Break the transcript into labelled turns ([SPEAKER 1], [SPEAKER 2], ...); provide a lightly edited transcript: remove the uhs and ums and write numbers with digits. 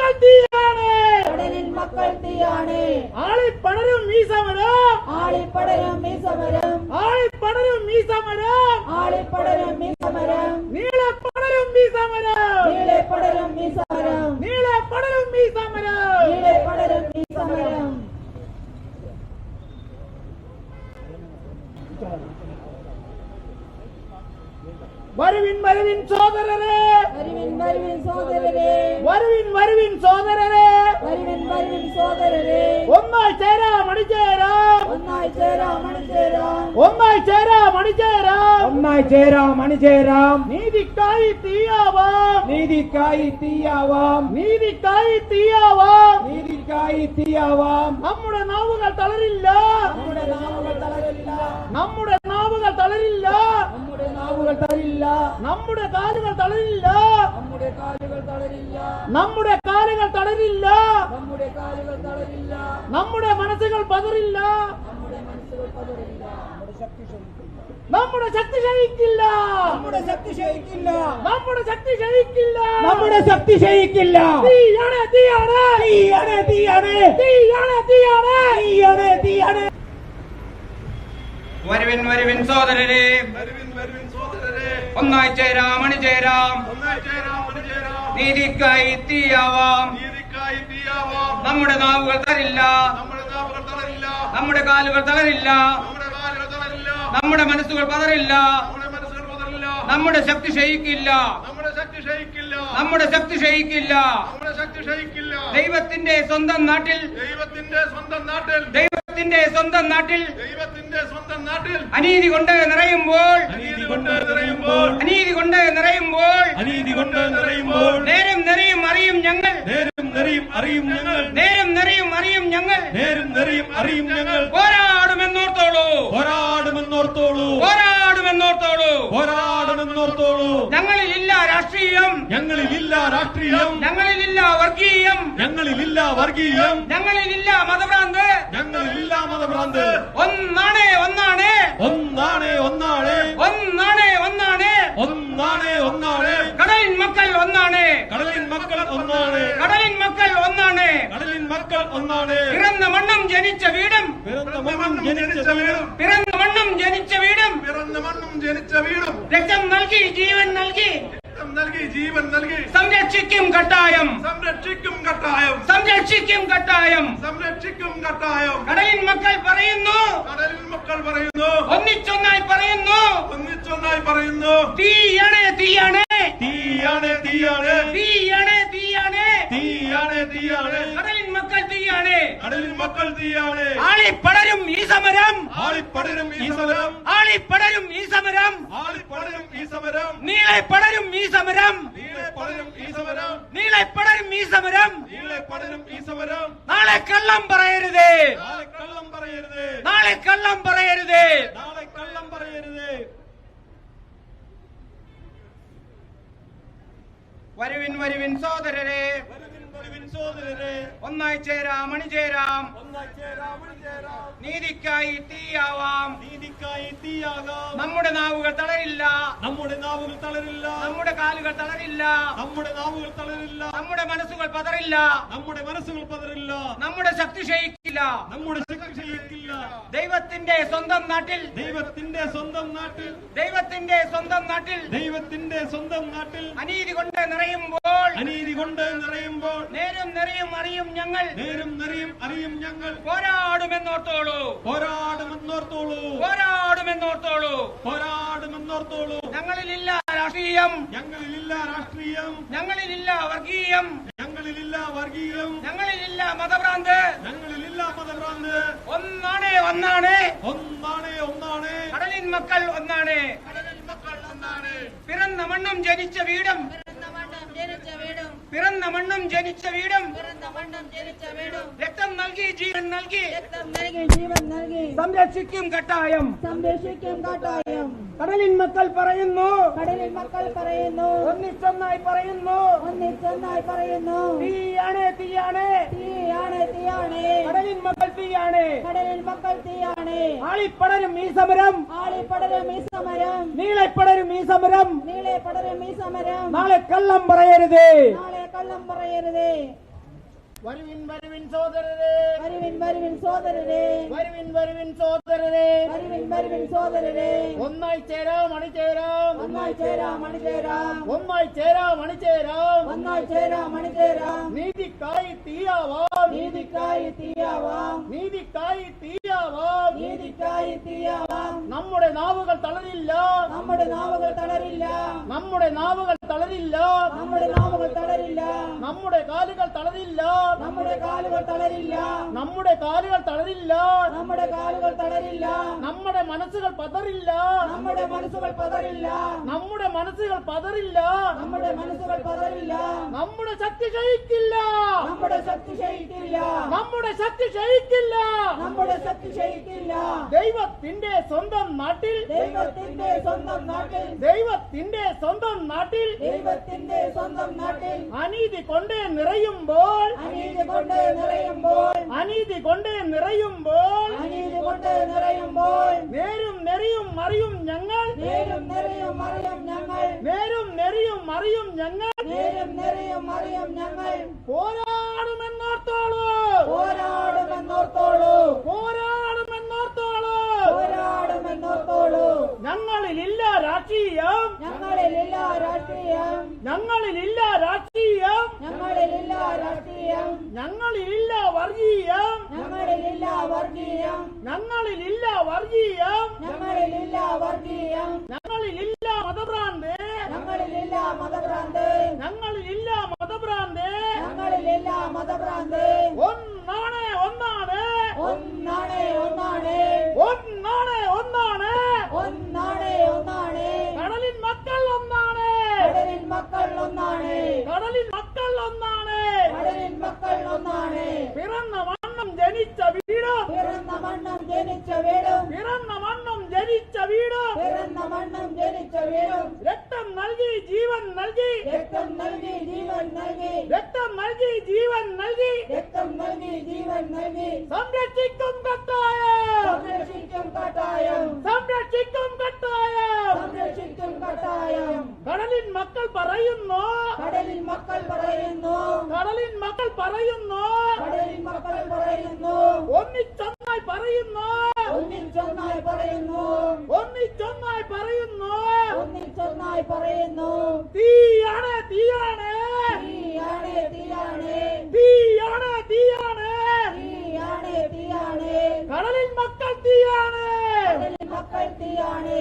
[SPEAKER 1] മക്കൾ തീയാണ്,
[SPEAKER 2] കടലിൻ മക്കൾ തീയാണ്.
[SPEAKER 1] ആളിപ്പടരും ഈ സമരം,
[SPEAKER 2] ആളിപ്പടരും ഈ സമരം,
[SPEAKER 1] ആളിപ്പടരും ഈ സമരം,
[SPEAKER 2] ആളിപ്പടരും ഈ സമരം,
[SPEAKER 1] നീളെ പടരും ഈ സമരം,
[SPEAKER 2] നീളെ പടരും ഈ സമരം,
[SPEAKER 1] നീളെ പടരും ഈ സമരം,
[SPEAKER 2] നീളെ പടരും ഈ സമരം.
[SPEAKER 1] വരുവിൻ വരുവിൻ സോദരരെ,
[SPEAKER 2] വരുവിൻ വരുവിൻ സോദരരെ,
[SPEAKER 1] വരുവിൻ വരുവിൻ സോദരരെ,
[SPEAKER 2] വരുവിൻ വരുവിൻ സോദരരെ,
[SPEAKER 1] ഒന്നായി ചേരാം അണിചേരാം,
[SPEAKER 2] ഒന്നായി ചേരാം അണിചേരാം,
[SPEAKER 1] ഒന്നായി ചേരാം അണിചേരാം,
[SPEAKER 3] ഒന്നായി ചേരാം അണിചേരാം.
[SPEAKER 1] നീതിക്കായി തീയാവാം,
[SPEAKER 3] നീതിക്കായി തീയാവാം,
[SPEAKER 1] നീതിക്കായി തീയാവാം.
[SPEAKER 3] നീതിക്കായി തീയാവാം.
[SPEAKER 1] നമ്മുടെ നാവുകൾ തളരില്ല,
[SPEAKER 3] നമ്മുടെ നാവുകൾ തളരില്ല,
[SPEAKER 1] നമ്മുടെ നാവുകൾ തളരില്ല,
[SPEAKER 3] നമ്മുടെ നാവുകൾ തളരില്ല,
[SPEAKER 1] നമ്മുടെ കാലുകൾ തളരില്ല,
[SPEAKER 3] നമ്മുടെ കാലുകൾ തളരില്ല,
[SPEAKER 1] നമ്മുടെ കാലുകൾ തളരില്ല,
[SPEAKER 3] നമ്മുടെ കാലുകൾ തളരില്ല,
[SPEAKER 1] നമ്മുടെ മനസ്സുകൾ പതറില്ല,
[SPEAKER 3] നമ്മുടെ മനസ്സുകൾ പതറില്ല.
[SPEAKER 1] നമ്മുടെ ശക്തി ക്ഷയിക്കില്ല,
[SPEAKER 3] നമ്മുടെ ശക്തി ക്ഷയിക്കില്ല,
[SPEAKER 1] നമ്മുടെ ശക്തി ക്ഷയിക്കില്ല,
[SPEAKER 3] നമ്മുടെ ശക്തി ക്ഷയിക്കില്ല.
[SPEAKER 1] തീയാണ് തീയാണ്
[SPEAKER 3] തീയാണ് തീയാണ്
[SPEAKER 1] തീയാണ് തീയാണ്
[SPEAKER 3] തീയാണ് തീയാണ്.
[SPEAKER 4] വരുവിൻ വരുവിൻ സോദരരെ, ഒന്നായി ചേരാം അണിചേരാം, നീതിക്കായി തീയാവാം. നമ്മുടെ നാവുകൾ തളരില്ല, നമ്മുടെ കാലുകൾ തളരില്ല, നമ്മുടെ മനസ്സുകൾ പതറില്ല, നമ്മുടെ ശക്തി ക്ഷയിക്കില്ല, നമ്മുടെ ശക്തി ക്ഷയിക്കില്ല. ദൈവത്തിന്റെ സ്വന്തം നാട്ടിൽ, ദൈവത്തിന്റെ സ്വന്തം നാട്ടിൽ അനീതി കൊണ്ട് നിറയുമ്പോൾ, അനീതി കൊണ്ട് നിറയുമ്പോൾ നേരം നെറിയും അറിയും ഞങ്ങൾ,
[SPEAKER 5] നേരം നെറിയും അറിയും ഞങ്ങൾ,
[SPEAKER 4] നേരം നെറിയും അറിയും ഞങ്ങൾ,
[SPEAKER 5] നേരം നെറിയും അറിയും ഞങ്ങൾ.
[SPEAKER 4] പോരാടുമെന്നോർത്തോളൂ,
[SPEAKER 5] പോരാടുമെന്നോർത്തോളൂ,
[SPEAKER 4] പോരാടുമെന്നോർത്തോളൂ.
[SPEAKER 5] പോരാടുമെന്നോർത്തോളൂ.
[SPEAKER 4] ഞങ്ങളിലില്ല രാഷ്ട്രീയം,
[SPEAKER 5] ഞങ്ങളിലില്ല രാഷ്ട്രീയം,
[SPEAKER 4] ഞങ്ങളിലില്ല വർഗീയം,
[SPEAKER 5] ഞങ്ങളിലില്ല വർഗീയം,
[SPEAKER 4] ഞങ്ങളിലില്ല മതഭ്രാന്ത്.
[SPEAKER 5] ഞങ്ങളിലില്ല മതഭ്രാന്ത്.
[SPEAKER 4] ഒന്നാണ് ഒന്നാണ്
[SPEAKER 5] ഒന്നാണ് ഒന്നാണ്
[SPEAKER 4] ഒന്നാണ് ഒന്നാണ്
[SPEAKER 5] ഒന്നാണ് ഒന്നാണ്.
[SPEAKER 4] കടലിൻ മക്കൾ ഒന്നാണ്,
[SPEAKER 5] കടലിൻ മക്കൾ ഒന്നാണ്,
[SPEAKER 4] കടലിൻ മക്കൾ ഒന്നാണ്.
[SPEAKER 5] കടലിൻ മക്കൾ ഒന്നാണ്.
[SPEAKER 4] പിറന്ന മണ്ണും ജനിച്ച വീടും,
[SPEAKER 5] പിറന്ന മണ്ണും ജനിച്ച വീടും,
[SPEAKER 4] പിറന്ന മണ്ണും ജനിച്ച വീടും, രക്തം നൽകി ജീവൻ നൽകി,
[SPEAKER 5] ജീവൻ നൽകി
[SPEAKER 4] സംരക്ഷിക്കും കട്ടായം,
[SPEAKER 5] സംരക്ഷിക്കും കട്ടായം,
[SPEAKER 4] സംരക്ഷിക്കും കട്ടായം.
[SPEAKER 5] സംരക്ഷിക്കും കട്ടായം.
[SPEAKER 4] കടലിൻ മക്കൾ പറയുന്നു,
[SPEAKER 5] കടലിൻ മക്കൾ പറയുന്നു,
[SPEAKER 4] ഒന്നിച്ചൊന്നായി പറയുന്നു,
[SPEAKER 5] ഒന്നിച്ചൊന്നായി പറയുന്നു.
[SPEAKER 4] തീയാണ് തീയാണ്
[SPEAKER 5] തീയാണ് തീയാണ്
[SPEAKER 4] തീയാണ് തീയാണ്
[SPEAKER 5] തീയാണ് തീയാണ്.
[SPEAKER 4] കടലിൻ മക്കൾ തീയാണ്.
[SPEAKER 5] കടലിൻ മക്കൾ തീയാണ്.
[SPEAKER 4] ആളിപ്പടരും ഈ സമരം,
[SPEAKER 5] ആളിപ്പടരും ഈ സമരം,
[SPEAKER 4] ആളിപ്പടരും ഈ സമരം,
[SPEAKER 5] ആളിപ്പടരും ഈ സമരം,
[SPEAKER 4] നീളെ പടരും ഈ സമരം,
[SPEAKER 5] നീളെ പടരും ഈ സമരം,
[SPEAKER 4] നീളെ പടരും ഈ സമരം.
[SPEAKER 5] നീളെ പടരും ഈ സമരം.
[SPEAKER 4] നാളെ കള്ളം പറയരുത്,
[SPEAKER 5] നാളെ കള്ളം പറയരുത്,
[SPEAKER 4] നാളെ കള്ളം പറയരുത്.
[SPEAKER 5] നാളെ കള്ളം പറയരുത്.
[SPEAKER 4] വരുവിൻ വരുവിൻ സോദരരെ,
[SPEAKER 5] വരുവിൻ വരുവിൻ സോദരരെ,
[SPEAKER 4] ഒന്നായി ചേരാം അണിചേരാം,
[SPEAKER 5] ഒന്നായി ചേരാം അണിചേരാം.
[SPEAKER 4] നീതിക്കായി തീയാവാം.
[SPEAKER 5] നീതിക്കായി തീയാകാം.
[SPEAKER 4] നമ്മുടെ നാവുകൾ തളരില്ല,
[SPEAKER 5] നമ്മുടെ നാവുകൾ തളരില്ല,
[SPEAKER 4] നമ്മുടെ കാലുകൾ തളരില്ല,
[SPEAKER 5] നമ്മുടെ നാവുകൾ തളരില്ല,
[SPEAKER 4] നമ്മുടെ മനസ്സുകൾ പതറില്ല,
[SPEAKER 5] നമ്മുടെ മനസ്സുകൾ പതറില്ല,
[SPEAKER 4] നമ്മുടെ ശക്തി ക്ഷയിക്കില്ല.
[SPEAKER 5] നമ്മുടെ ശക്തി ക്ഷയിക്കില്ല.
[SPEAKER 4] ദൈവത്തിന്റെ സ്വന്തം നാട്ടിൽ,
[SPEAKER 5] ദൈവത്തിന്റെ സ്വന്തം നാട്ടിൽ,
[SPEAKER 4] ദൈവത്തിന്റെ സ്വന്തം നാട്ടിൽ
[SPEAKER 5] ദൈവത്തിന്റെ സ്വന്തം നാട്ടിൽ
[SPEAKER 4] അനീതി കൊണ്ട് നിറയുമ്പോൾ,
[SPEAKER 5] അനീതി കൊണ്ട് നിറയുമ്പോൾ
[SPEAKER 4] നേരം നെറിയും അറിയും ഞങ്ങൾ,
[SPEAKER 5] നേരം നെറിയും അറിയും ഞങ്ങൾ.
[SPEAKER 4] പോരാടുമെന്നോർത്തോളൂ,
[SPEAKER 5] പോരാടുമെന്നോർത്തോളൂ,
[SPEAKER 4] പോരാടുമെന്നോർത്തോളൂ.
[SPEAKER 5] പോരാടുമെന്നോർത്തോളൂ.
[SPEAKER 4] ഞങ്ങളിലില്ല രാഷ്ട്രീയം,
[SPEAKER 5] ഞങ്ങളിലില്ല രാഷ്ട്രീയം,
[SPEAKER 4] ഞങ്ങളിലില്ല വർഗീയം,
[SPEAKER 5] ഞങ്ങളിലില്ല വർഗീയം,
[SPEAKER 4] ഞങ്ങളിലില്ല മതഭ്രാന്ത്.
[SPEAKER 5] ഞങ്ങളിലില്ല മതഭ്രാന്ത്.
[SPEAKER 4] ഒന്നാണ് ഒന്നാണ്
[SPEAKER 5] ഒന്നാണ് ഒന്നാണ്.
[SPEAKER 4] കടലിൻ മക്കൾ ഒന്നാണ്,
[SPEAKER 5] കടലിൻ മക്കൾ ഒന്നാണ്.
[SPEAKER 4] പിറന്ന മണ്ണും ജനിച്ച വീടും,
[SPEAKER 2] പിറന്ന മണ്ണും ജനിച്ച വീടും,
[SPEAKER 4] പിറന്ന മണ്ണും ജനിച്ച വീടും,
[SPEAKER 2] പിറന്ന മണ്ണും ജനിച്ച വീടും,
[SPEAKER 4] രക്തം നൽകി ജീവൻ നൽകി,
[SPEAKER 2] രക്തം നൽകി ജീവൻ നൽകി,
[SPEAKER 4] സംരക്ഷിക്കും കട്ടായം.
[SPEAKER 2] സംരക്ഷിക്കും കാട്ടായം.
[SPEAKER 1] കടലിൻ മക്കൾ പറയുന്നു,
[SPEAKER 2] കടലിൻ മക്കൾ പറയുന്നു,
[SPEAKER 1] ഒന്നിച്ചൊന്നായി പറയുന്നു,
[SPEAKER 2] ഒന്നിച്ചൊന്നായി പറയുന്നു,
[SPEAKER 1] തീയാണ് തീയാണ്
[SPEAKER 2] തീയാണ് തീയാണ്.
[SPEAKER 1] കടലിൻ മക്കൾ തീയാണ്.
[SPEAKER 2] കടലിൻ മക്കൾ തീയാണ്.
[SPEAKER 1] ആളിപ്പടരും ഈ സമരം,
[SPEAKER 2] ആളിപ്പടരും ഈ സമരം,
[SPEAKER 1] നീളെ പടരും ഈ സമരം.
[SPEAKER 2] നീളെ പടരും ഈ സമരം.
[SPEAKER 1] നാളെ കള്ളം പറയരുത്,
[SPEAKER 2] നാളെ കള്ളം പറയരുത്.
[SPEAKER 1] നാളെ കള്ളം പറയരുത്.
[SPEAKER 2] നാളെ കള്ളം പറയരുത്.
[SPEAKER 1] നാളെ കള്ളം പറയരുത്.
[SPEAKER 2] നാളെ കള്ളം പറയരുത്.
[SPEAKER 3] വരുവിൻ വരുവിൻ സോദരരെ,
[SPEAKER 2] വരുവിൻ വരുവിൻ സോദരരെ,
[SPEAKER 3] വരുവിൻ വരുവിൻ സോദരരെ,
[SPEAKER 2] വരുവിൻ വരുവിൻ സോദരരെ,
[SPEAKER 3] ഒന്നായി ചേരാം അണിചേരാം,
[SPEAKER 2] ഒന്നായി ചേരാം അണിചേരാം,
[SPEAKER 3] ഒന്നായി ചേരാം അണിചേരാം,
[SPEAKER 2] ഒന്നായി ചേരാം അണിചേരാം,
[SPEAKER 3] നീതിക്കായി തീയാവാം,
[SPEAKER 2] നീതിക്കായി തീയാവാം,
[SPEAKER 3] നീതിക്കായി തീയാവാം.
[SPEAKER 2] നീതിക്കായി തീയാവാം.
[SPEAKER 3] നമ്മുടെ നാവുകൾ തളരില്ല,
[SPEAKER 2] നമ്മുടെ നാവുകൾ തളരില്ല,
[SPEAKER 3] നമ്മുടെ നാവുകൾ തളരില്ല,
[SPEAKER 2] നമ്മുടെ നാവുകൾ തളരില്ല,
[SPEAKER 3] നമ്മുടെ കാലുകൾ തളരില്ല,
[SPEAKER 2] നമ്മുടെ കാലുകൾ തളരില്ല,
[SPEAKER 3] നമ്മുടെ കാലുകൾ തളരില്ല,
[SPEAKER 2] നമ്മുടെ കാലുകൾ തളരില്ല,
[SPEAKER 3] നമ്മുടെ മനസ്സുകൾ പതറില്ല,
[SPEAKER 2] നമ്മുടെ മനസ്സുകൾ പതറില്ല,
[SPEAKER 3] നമ്മുടെ മനസ്സുകൾ പതറില്ല,
[SPEAKER 2] നമ്മുടെ മനസ്സുകൾ പതറില്ല,
[SPEAKER 3] നമ്മുടെ ശക്തി ക്ഷയിക്കില്ല,
[SPEAKER 2] നമ്മുടെ ശക്തി ക്ഷയിക്കില്ല,
[SPEAKER 3] നമ്മുടെ ശക്തി ക്ഷയിക്കില്ല.
[SPEAKER 2] നമ്മുടെ ശക്തി ക്ഷയിക്കില്ല.
[SPEAKER 3] ദൈവത്തിന്റെ സ്വന്തം നാട്ടിൽ,
[SPEAKER 2] ദൈവത്തിന്റെ സ്വന്തം നാട്ടിൽ,
[SPEAKER 3] ദൈവത്തിന്റെ സ്വന്തം നാട്ടിൽ
[SPEAKER 2] ദൈവത്തിന്റെ സ്വന്തം നാട്ടിൽ
[SPEAKER 3] അനീതി കൊണ്ട് നിറയുമ്പോൾ,
[SPEAKER 2] അനീതി കൊണ്ട് നിറയുമ്പോൾ,
[SPEAKER 3] അനീതി കൊണ്ട് നിറയുമ്പോൾ
[SPEAKER 2] അനീതി കൊണ്ട് നിറയുമ്പോൾ,
[SPEAKER 3] നേരും നെറിയും മറിയും ഞങ്ങൾ,
[SPEAKER 2] നേരും നിറയും അറിയും ഞങ്ങൾ,
[SPEAKER 3] നേരും നെറിയും മറിയും ഞങ്ങൾ
[SPEAKER 2] നേരും നിറയും അറിയും ഞങ്ങൾ
[SPEAKER 3] പോരാടുമെന്നോർത്തോളൂ,
[SPEAKER 2] പോരാടുമെന്നോർത്തോളൂ,
[SPEAKER 3] പോരാടുമെന്നോർത്തോളൂ.
[SPEAKER 2] പോരാടുമെന്നോർത്തോളൂ.
[SPEAKER 3] ഞങ്ങളിലില്ല രാഷ്ട്രീയം,
[SPEAKER 2] ഞങ്ങളിലില്ല രാഷ്ട്രീയം,
[SPEAKER 3] ഞങ്ങളിലില്ല രാഷ്ട്രീയം,
[SPEAKER 2] ഞങ്ങളിലില്ല രാഷ്ട്രീയം,
[SPEAKER 3] ഞങ്ങളിലില്ല വർഗീയം,
[SPEAKER 2] ഞങ്ങളിലില്ല വർഗീയം,
[SPEAKER 3] ഞങ്ങളിലില്ല വർഗീയം,
[SPEAKER 2] ഞങ്ങളിലില്ല വർഗീയം,
[SPEAKER 3] ഞങ്ങളിലില്ല മതഭ്രാന്ത്,
[SPEAKER 2] ഞങ്ങളിലില്ല മതഭ്രാന്ത്,
[SPEAKER 3] ഞങ്ങളിലില്ല മതഭ്രാന്ത്.
[SPEAKER 2] ഞങ്ങളിലില്ല മതഭ്രാന്ത്.
[SPEAKER 3] ഒന്നാണ് ഒന്നാണ്
[SPEAKER 2] ഒന്നാണ് ഒന്നാണ്
[SPEAKER 3] ഒന്നാണ് ഒന്നാണ്
[SPEAKER 2] ഒന്നാണ് ഒന്നാണ്
[SPEAKER 3] കടലിൻ മക്കൾ ഒന്നാണ്,
[SPEAKER 2] കടലിൻ മക്കൾ ഒന്നാണ്,
[SPEAKER 3] കടലിൻ മക്കൾ ഒന്നാണ്.
[SPEAKER 2] കടലിൻ മക്കൾ ഒന്നാണ്.
[SPEAKER 3] പിറന്ന മണ്ണം ജനിച്ച വീട്,
[SPEAKER 2] പിറന്ന മണ്ണം ജനിച്ച വീടും,
[SPEAKER 3] പിറന്ന മണ്ണം ജനിച്ച വീട്
[SPEAKER 2] പിറന്ന മണ്ണം ജനിച്ച വീടും,
[SPEAKER 3] രക്തം നൽകി ജീവൻ നൽകി,
[SPEAKER 2] രക്തം നൽകി ജീവൻ നൽകി,
[SPEAKER 3] രക്തം നൽകി ജീവൻ നൽകി
[SPEAKER 2] രക്തം നൽകി ജീവൻ നൽകി,
[SPEAKER 3] സംരക്ഷിക്കും കട്ടായം,
[SPEAKER 2] സംരക്ഷിക്കും കട്ടായം,
[SPEAKER 3] സംരക്ഷിക്കും കട്ടായം.
[SPEAKER 2] സംരക്ഷിക്കും കട്ടായം.
[SPEAKER 3] കടലിൻ മക്കൾ പറയുന്നു,
[SPEAKER 2] കടലിൻ മക്കൾ പറയുന്നു,
[SPEAKER 3] കടലിൻ മക്കൾ പറയുന്നു,
[SPEAKER 2] കടലിൻ മക്കൾ പറയുന്നു,
[SPEAKER 3] ഒന്നിച്ചൊന്നായി പറയുന്നു,
[SPEAKER 2] ഒന്നിച്ചൊന്നായി പറയുന്നു,
[SPEAKER 3] ഒന്നിച്ചൊന്നായി പറയുന്നു.
[SPEAKER 2] ഒന്നിച്ചൊന്നായി പറയുന്നു.
[SPEAKER 3] തീയാണ് തീയാണ്
[SPEAKER 2] തീയാണ് തീയാണ്
[SPEAKER 3] തീയാണ് തീയാണ്
[SPEAKER 2] തീയാണ് തീയാണ്,
[SPEAKER 3] കടലിൻ മക്കൾ തീയാണ്,
[SPEAKER 2] കടലിൻ മക്കൾ തീയാണ്,